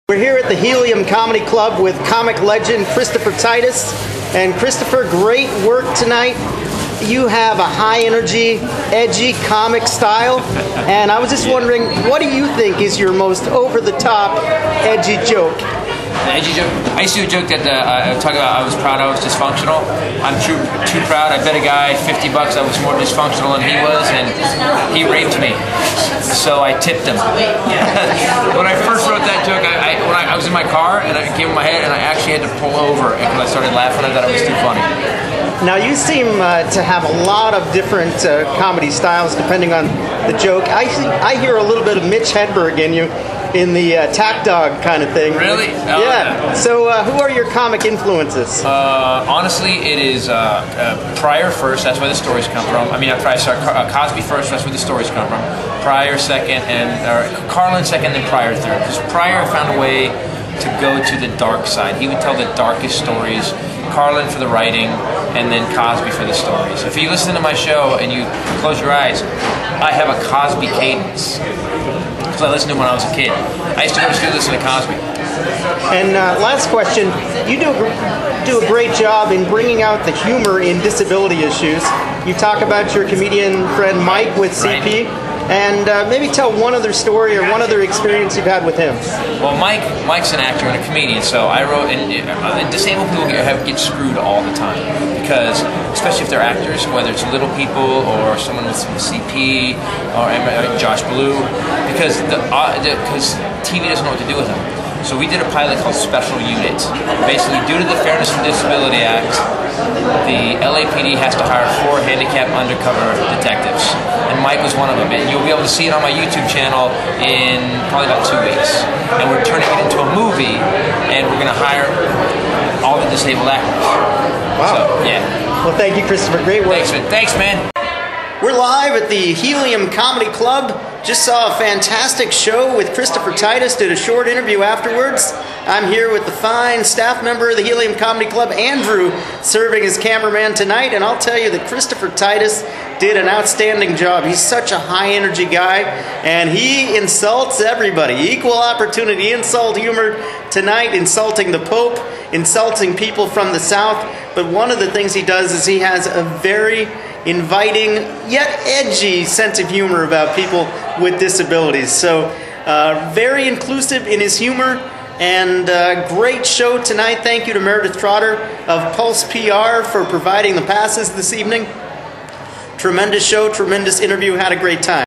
We're here at the Helium Comedy Club with comic legend Christopher Titus. And Christopher, great work tonight. You have a high energy, edgy comic style. And I was just wondering, what do you think is your most over-the-top, edgy joke? The edgy joke? I used to do a joke that I talk about I was proud I was dysfunctional. I'm too proud. I bet a guy $50 I was more dysfunctional than he was, and he raped me. So I tipped him. When I first wrote that joke, when I was in my car and I gave him my head, and I actually had to pull over because I started laughing. I thought it was too funny. Now you seem to have a lot of different comedy styles depending on the joke. I hear a little bit of Mitch Hedberg in you, in the tack dog kind of thing. Really? Oh, yeah. So who are your comic influences? Honestly, it is Pryor first. That's where the stories come from. I mean, Cosby first. That's where the stories come from. Pryor second, and Carlin second, then Pryor third. Because Pryor found a way to go to the dark side. He would tell the darkest stories. Carlin for the writing, and then Cosby for the stories. If you listen to my show and you close your eyes, I have a Cosby cadence. Because I listened to him when I was a kid. I used to go to school listening to Cosby. And last question, you do a great job in bringing out the humor in disability issues. You talk about your comedian friend Mike with CP. Right. And maybe tell one other story or one other experience you've had with him. Well, Mike's an actor and a comedian, so I wrote, and disabled people get screwed all the time, because, especially if they're actors, whether it's little people or someone with CP or Josh Blue, because TV doesn't know what to do with them. So we did a pilot called Special Unit. Basically, due to the Fairness and Disability Act, the LAPD has to hire 4 handicapped undercover detectives. And Mike was one of them. And you'll be able to see it on my YouTube channel in probably about 2 weeks. And we're turning it into a movie, and we're going to hire all the disabled actors. Wow. So, yeah. Well, thank you, Christopher. Great work. Thanks, man. We're live at the Helium Comedy Club. Just saw a fantastic show with Christopher Titus, did a short interview afterwards. I'm here with the fine staff member of the Helium Comedy Club, Andrew, serving as cameraman tonight, and I'll tell you that Christopher Titus did an outstanding job. He's such a high energy guy, and he insults everybody. Equal opportunity insult humor tonight, insulting the Pope, insulting people from the South, but one of the things he does is he has a very inviting yet edgy sense of humor about people with disabilities. So very inclusive in his humor, and great show tonight. Thank you to Meredith Trotter of Pulse PR for providing the passes this evening. Tremendous show, tremendous interview, had a great time.